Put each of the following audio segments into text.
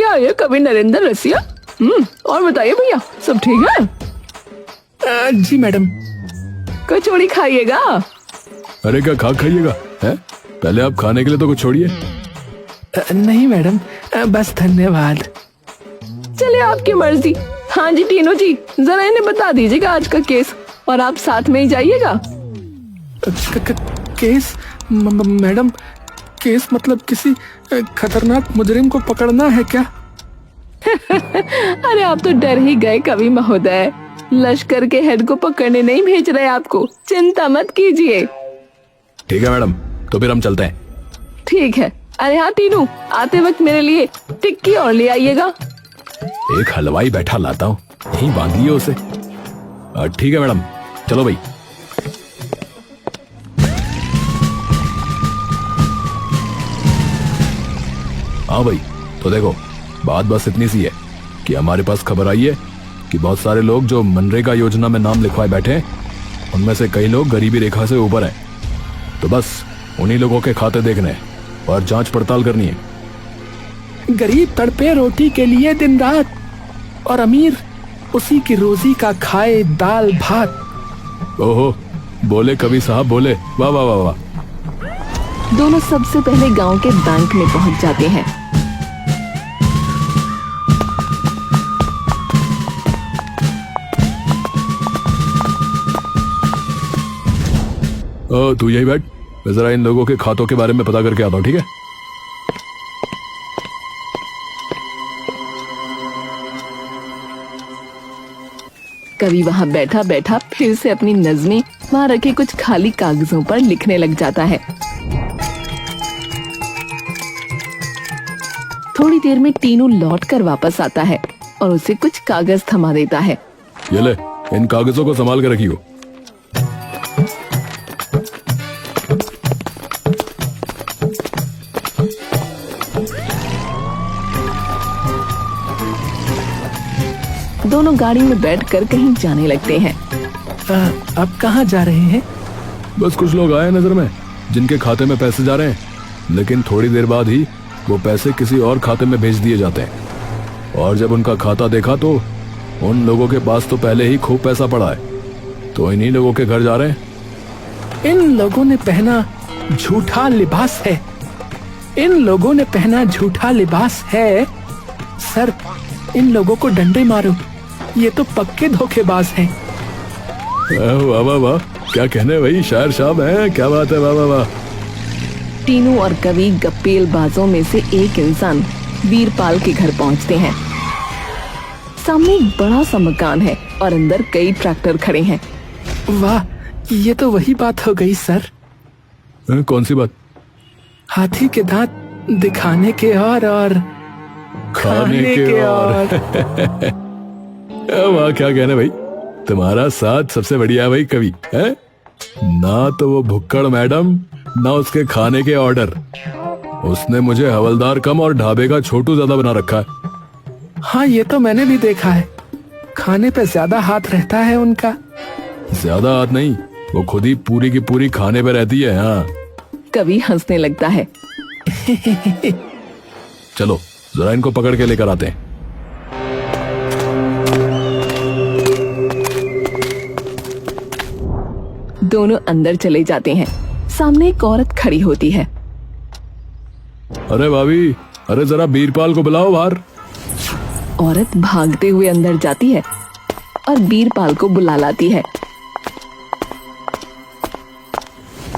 क्या ये कवि नरेंद्र रसिया? और बताइए भैया, सब ठीक है? जी मैडम। कचौड़ी खाइएगा? अरे क्या खा खाइएगा है? पहले आप खाने के लिए तो कुछ छोड़िए। नहीं मैडम, बस धन्यवाद। चलिए आपकी मर्जी। हाँ जी टीनू जी, जरा इन्हें बता दीजिएगा आज का केस, और आप साथ में ही जाइएगा। केस? मैडम, केस मतलब किसी खतरनाक मुजरिम को पकड़ना है क्या? अरे आप तो डर ही गए कवि महोदय। लश्कर के हेड को पकड़ने नहीं भेज रहे आपको, चिंता मत कीजिए। ठीक है मैडम, तो फिर हम चलते हैं। ठीक है। अरे हाँ टीनू, आते वक्त मेरे लिए टिक्की और ले आइएगा। एक हलवाई बैठा लाता हूँ, यहीं बांध लियो उसे। ठीक है मैडम, चलो भाई। हाँ भाई, तो देखो बात बस इतनी सी है कि हमारे पास खबर आई है कि बहुत सारे लोग जो मनरेगा योजना में नाम लिखवाए बैठे हैं, उनमें से कई लोग गरीबी रेखा से ऊपर हैं। तो बस उन्हीं लोगों के खाते देखने और जांच पड़ताल करनी है। गरीब तड़पे रोटी के लिए दिन रात, और अमीर उसी की रोजी का खाए दाल भात। ओहो, बोले कवि साहब बोले, वाह वाह वाह वाह। दोनों सबसे पहले गांव के बैंक में पहुंच जाते हैं। तू यही बैठ, मैं जरा इन लोगों के खातों के बारे में पता करके आता हूँ, ठीक है? कवि वहाँ बैठा बैठा फिर से अपनी नज़में वहाँ रखे कुछ खाली कागजों पर लिखने लग जाता है। थोड़ी देर में टीनू लौट कर वापस आता है और उसे कुछ कागज थमा देता है। ये ले, इन कागजों को संभाल कर रखियो। दोनों गाड़ी में बैठकर कहीं जाने लगते हैं। अब कहाँ जा रहे हैं? बस कुछ लोग आए नजर में जिनके खाते में पैसे जा रहे हैं, लेकिन थोड़ी देर बाद ही वो पैसे किसी और खाते में भेज दिए जाते हैं। और जब उनका खाता देखा तो उन लोगों के पास तो पहले ही खूब पैसा पड़ा है, तो इन्हीं लोगों के घर जा रहे हैं। इन लोगों ने पहना झूठा लिबास है। इन लोगों ने पहना झूठा लिबास है। सर, इन लोगों को डंडे मारो, ये तो पक्के धोखेबाज हैं। वाह वाह वाह, क्या कहने भाई, शायर साहब हैं, क्या बात है, वाह वाह वाह। टीनू और कवि गप्पेलबाजों में से एक इंसान वीरपाल के घर पहुंचते हैं। सामने एक बड़ा सा मकान है और अंदर कई ट्रैक्टर खड़े हैं। वाह, ये तो वही बात हो गई सर। कौन सी बात? हाथी के दांत दिखाने के और खाने के और। वाह, क्या कहने भाई, तुम्हारा साथ सबसे बढ़िया है भाई कवि है ना। तो वो भुक्कड़ मैडम, ना उसके खाने के ऑर्डर। उसने मुझे हवलदार कम और ढाबे का छोटू ज्यादा बना रखा है। हाँ, ये तो मैंने भी देखा है। खाने पे ज्यादा हाथ रहता है उनका। ज्यादा हाथ नहीं, वो खुद ही पूरी की पूरी खाने पे रहती है। हाँ। कवि हंसने लगता है। चलो जरा इनको पकड़ के लेकर आते हैं। दोनों अंदर चले जाते हैं। सामने एक औरत खड़ी होती है। अरे भाभी, अरे जरा बीरपाल को बुलाओ बाहर। औरत भागते हुए अंदर जाती है और बीरपाल को बुला लाती है।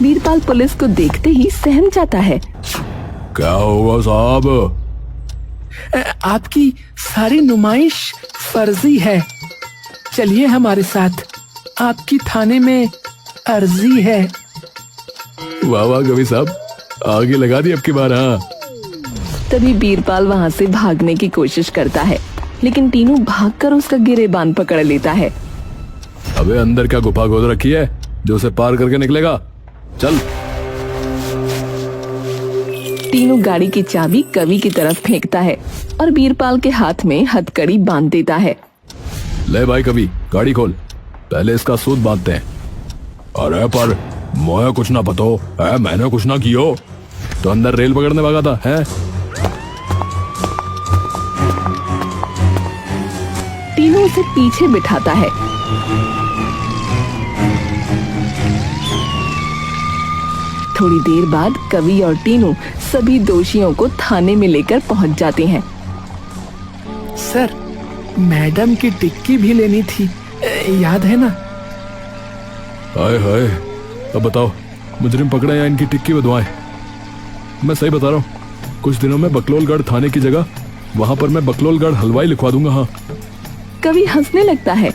बीरपाल पुलिस को देखते ही सहम जाता है। क्या होगा साहब? आपकी सारी नुमाइश फर्जी है। चलिए हमारे साथ, आपकी थाने में अर्जी है। वाह वाह कवि साहब, आगे लगा दी अब की बार। हाँ। तभी बीरपाल वहाँ से भागने की कोशिश करता है, लेकिन टीनू भागकर उसका गिरेबान पकड़ लेता है। अबे अंदर क्या गुफा खोद रखी है जो उसे पार करके निकलेगा? चल। टीनू गाड़ी की चाबी कवि की तरफ फेंकता है और बीरपाल के हाथ में हथकड़ी बांध देता है। ले भाई कवि, गाड़ी खोल, पहले इसका सूद बांधते हैं। अरे पर मोहे कुछ ना पतो है, मैंने कुछ ना कियो, तो अंदर रेल पकड़ने भागा था है? टीनू उसे पीछे बिठाता है। थोड़ी देर बाद कवि और टीनू सभी दोषियों को थाने में लेकर पहुंच जाते हैं। सर, मैडम की टिक्की भी लेनी थी, याद है ना? हाय हाय, अब बताओ मुजरिम पकड़ा या इनकी टिक्की बदवाएं? मैं सही बता रहा हूँ, कुछ दिनों में बकलोलगढ़ थाने की जगह वहां पर मैं बकलोलगढ़ हलवाई लिखवा दूंगा। हाँ। कवि हंसने लगता है।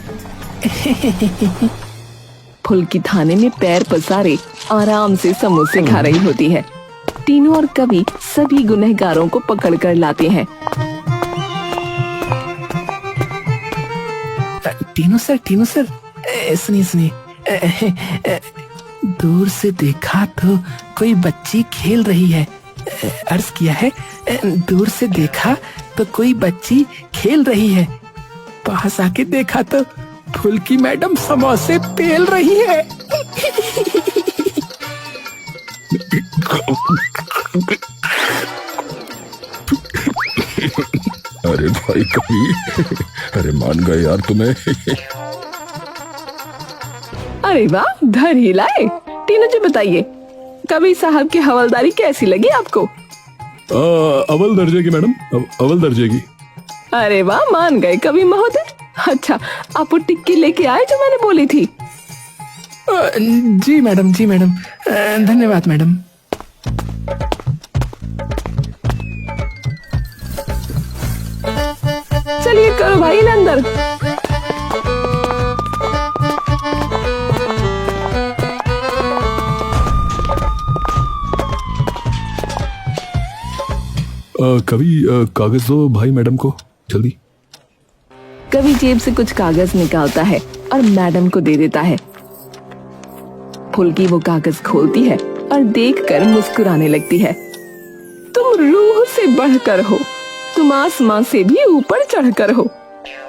फुल्की थाने में पैर पसारे आराम से समोसे खा रही होती है। टीनू और कवि सभी गुनहगारों को पकड़ कर लाते हैं। टीनू सर, सुनिए, दूर से देखा तो कोई बच्ची खेल रही है। अर्ज किया है, दूर से देखा तो कोई बच्ची खेल रही है, पास आके देखा तो फुल्की मैडम समोसे पेल रही है। अरे भाई कभी, अरे मान गए यार तुम्हें। अरे वाह, धर ही लाए। टीनू जी बताइए, कवि साहब की हवलदारी कैसी लगी आपको? अव्वल दर्जे की मैडम, अव्वल दर्जे की। अरे वाह, मान गए कवि महोदय। अच्छा, आप वो टिक्की लेके आए जो मैंने बोली थी? जी मैडम, धन्यवाद मैडम। चलिए करो भाई इन्हें अंदर। कभी कागज दो भाई मैडम को जल्दी। कवि जेब से कुछ कागज निकालता है और मैडम को दे देता है। फुल्की वो कागज खोलती है और देखकर मुस्कुराने लगती है। तुम रूह से बढ़कर हो, तुम आसमां से भी ऊपर चढ़कर हो।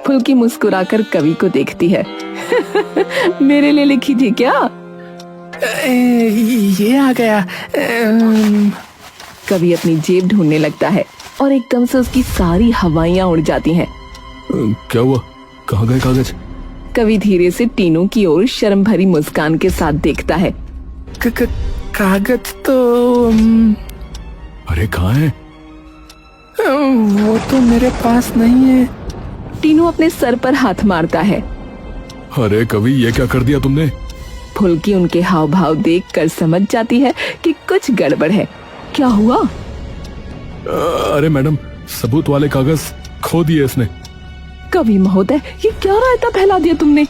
फुल्की मुस्कुराकर कवि को देखती है। मेरे लिए लिखी थी क्या? ये आ गया। कवि अपनी जेब ढूंढने लगता है और एकदम से उसकी सारी हवाइयां उड़ जाती हैं। क्या हुआ, कहाँ गए कागज? कवि धीरे से टीनू की ओर शर्म भरी मुस्कान के साथ देखता है। कागज तो अरे कहाँ है? वो तो मेरे पास नहीं है। टीनू अपने सर पर हाथ मारता है। अरे कवि, ये क्या कर दिया तुमने? फुल्की उनके हाव भाव देखकर समझ जाती है कि कुछ गड़बड़ है। क्या हुआ? अरे मैडम, सबूत वाले कागज खो दिए इसने। कवि महोदय, ये क्या रायता फैला दिया तुमने?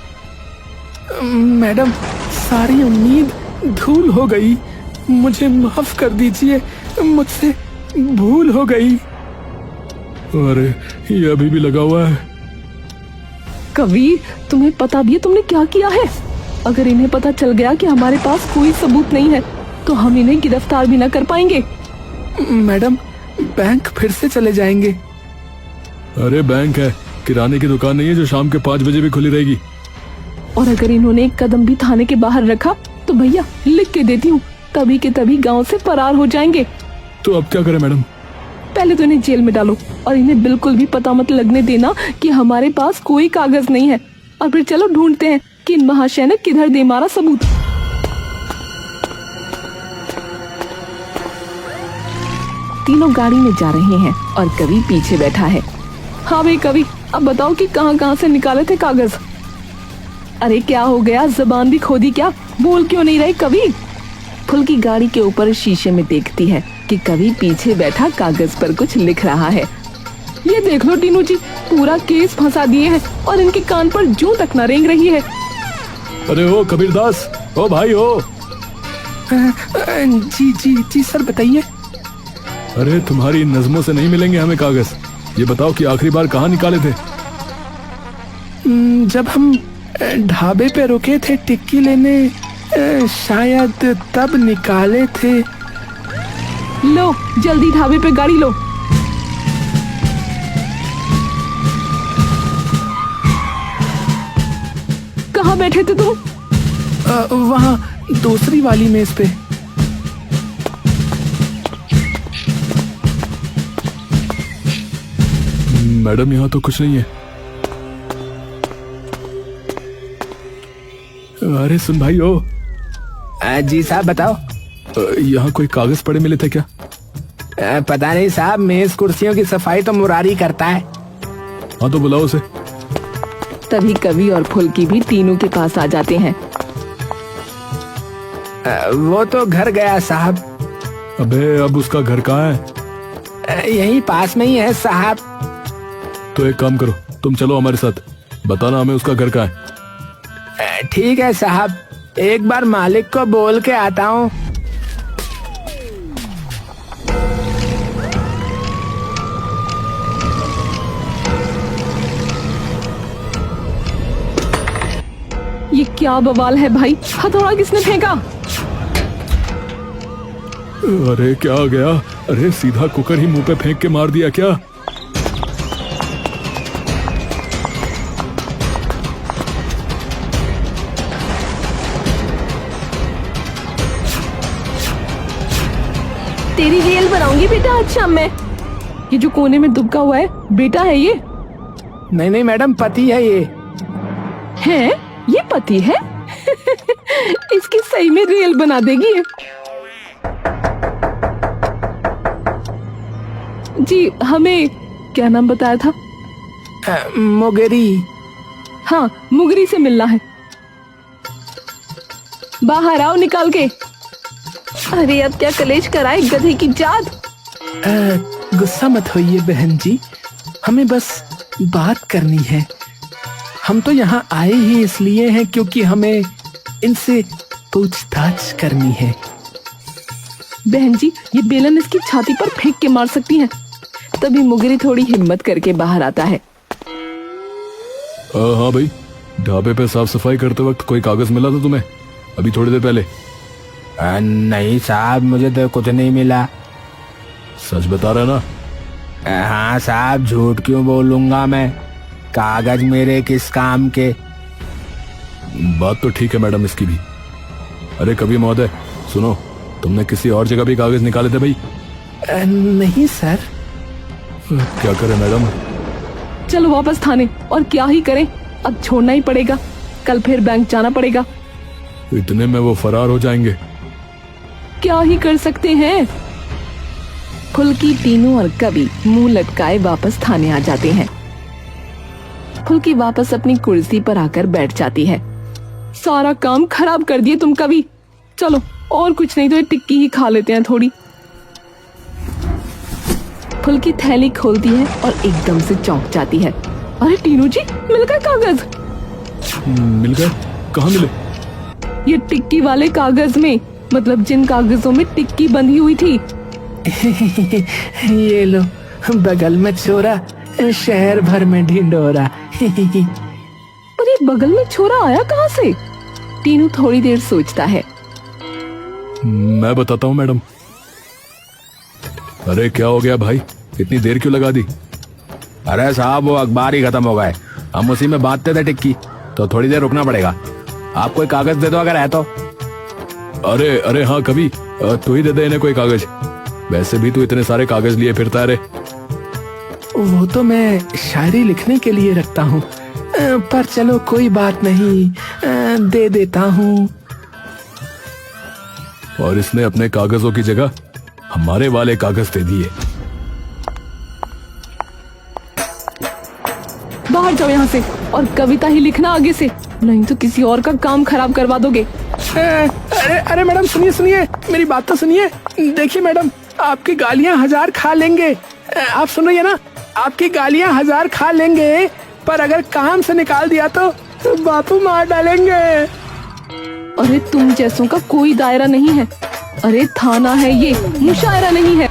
मैडम, सारी उम्मीद धूल हो गई, मुझे माफ कर दीजिए, मुझसे भूल हो गई। अरे ये अभी भी लगा हुआ है। कवि, तुम्हें पता भी है तुमने क्या किया है? अगर इन्हें पता चल गया कि हमारे पास कोई सबूत नहीं है तो हम इन्हें गिरफ्तार भी न कर पाएंगे। मैडम, बैंक फिर से चले जाएंगे। अरे बैंक है, किराने की दुकान नहीं है जो शाम के 5 बजे भी खुली रहेगी। और अगर इन्होंने एक कदम भी थाने के बाहर रखा तो भैया लिख के देती हूँ, तभी के तभी गांव से फरार हो जाएंगे। तो अब क्या करें मैडम? पहले तो इन्हें जेल में डालो और इन्हें बिल्कुल भी पता मत लगने देना कि हमारे पास कोई कागज नहीं है, और फिर चलो ढूंढते हैं कि इन महाशय ने किधर दे मारा सबूत। तीनों गाड़ी में जा रहे हैं और कवि पीछे बैठा है। हाँ भाई कवि, अब बताओ कि कहाँ कहाँ से निकाले थे कागज? अरे क्या हो गया, जबान भी खो दी क्या? बोल क्यों नहीं रहे कवि? फुल्की गाड़ी के ऊपर शीशे में देखती है कि कवि पीछे बैठा कागज पर कुछ लिख रहा है। ये देख लो टीनू जी, पूरा केस फंसा दिए हैं और इनके कान पर जूं तक न रेंग रही है। अरे ओ कबीरदास, ओ भाई ओ। जी सर, बताइए। अरे तुम्हारी इन नज़मों से नहीं मिलेंगे हमें कागज। ये बताओ कि आखिरी बार कहाँ निकाले थे? जब हम ढाबे पे रुके थे टिक्की लेने, शायद तब निकाले थे। लो जल्दी ढाबे पे गाड़ी लो। कहाँ बैठे थे तुम? वहाँ दूसरी वाली मेज पे। मैडम यहाँ तो कुछ नहीं है। अरे सुन भाई ओ। जी साहब बताओ। यहाँ कोई कागज पड़े मिले थे क्या? पता नहीं साहब, मेज कुर्सियों की सफाई तो मुरारी करता है। हाँ तो बुलाओ उसे। तभी कवि और फुल्की भी तीनों के पास आ जाते हैं। वो तो घर गया साहब। अबे अब उसका घर कहाँ है? यहीं पास में ही है साहब। तो एक काम करो, तुम चलो हमारे साथ, बताना हमें उसका घर कहाँ है। ठीक है साहब, एक बार मालिक को बोल के आता हूँ। ये क्या बवाल है भाई, हथौड़ा किसने फेंका? अरे क्या आ गया? अरे सीधा कुकर ही मुंह पे फेंक के मार दिया क्या? तेरी रेल बनाऊंगी बेटा आज शाम में। ये जो कोने में दुबका हुआ है बेटा है ये? नहीं नहीं मैडम, पति है ये। है? ये पति है? इसकी सही में रेल बना देगी ये। जी हमें क्या नाम बताया था? मुगरी। हाँ मुगरी से मिलना है। बाहर आओ निकाल के। अरे अब क्या कलेश कराए गधे की जात। गुस्सा मत होइए बहन जी, हमें बस बात करनी है। हम तो यहाँ आए ही इसलिए हैं क्योंकि हमें इनसे पूछताछ करनी है। बहन जी ये बेलन इसकी छाती पर फेंक के मार सकती हैं। तभी मुगरी थोड़ी हिम्मत करके बाहर आता है। हाँ भाई, ढाबे पे साफ सफाई करते वक्त कोई कागज मिला था तुम्हें अभी थोड़ी देर पहले? नहीं साहब, मुझे तो कुछ नहीं मिला। सच बता रहा ना? हाँ साहब, झूठ क्यों बोलूंगा मैं, कागज मेरे किस काम के। बात तो ठीक है मैडम इसकी भी। अरे कवि महोदय सुनो, तुमने किसी और जगह भी कागज निकाले थे भाई? नहीं सर। क्या करें मैडम? चलो वापस थाने। और क्या ही करें, अब छोड़ना ही पड़ेगा, कल फिर बैंक जाना पड़ेगा। इतने में वो फरार हो जाएंगे। क्या ही कर सकते हैं। फुल्की, तीनू और कवि मुंह लटकाए वापस थाने आ जाते हैं। फुल्की वापस अपनी कुर्सी पर आकर बैठ जाती है। सारा काम खराब कर दिए तुम कवि। चलो और कुछ नहीं तो ये टिक्की ही खा लेते हैं थोड़ी। फुल्की थैली खोलती है और एकदम से चौंक जाती है। अरे टीनू जी, मिल गए कागज। मिल गए? कहाँ मिले? ये टिक्की वाले कागज में, मतलब जिन कागजों में टिक्की बंधी हुई थी। ये लो, बगल में छोरा, शहर भर में ढिंडोरा। पर ये बगल में छोरा आया कहाँ से? टीनू थोड़ी देर सोचता है। मैं बताता हूँ मैडम। अरे क्या हो गया भाई, इतनी देर क्यों लगा दी? अरे साहब वो अखबार ही खत्म हो गए, हम उसी में बांटते थे टिक्की, तो थोड़ी देर रुकना पड़ेगा। आप कोई कागज दे दो अगर है तो। अरे अरे हाँ कवि, तू ही दे दे इन्हें कोई कागज। वैसे भी तू इतने सारे कागज लिए फिरता है रे। वो तो मैं शायरी लिखने के लिए रखता हूँ, पर चलो कोई बात नहीं, दे देता हूँ। और इसने अपने कागजों की जगह हमारे वाले कागज दे दिए। बाहर जाओ यहाँ से और कविता ही लिखना आगे से, नहीं तो किसी और का काम खराब करवा दोगे। अरे अरे मैडम सुनिए सुनिए, मेरी बात तो सुनिए। देखिए मैडम, आपकी गालियाँ 1000 खा लेंगे। आप सुन रही है ना, आपकी गालियाँ 1000 खा लेंगे, पर अगर काम से निकाल दिया तो बापू मार डालेंगे। अरे तुम जैसों का कोई दायरा नहीं है। अरे थाना है ये, मुशायरा नहीं है।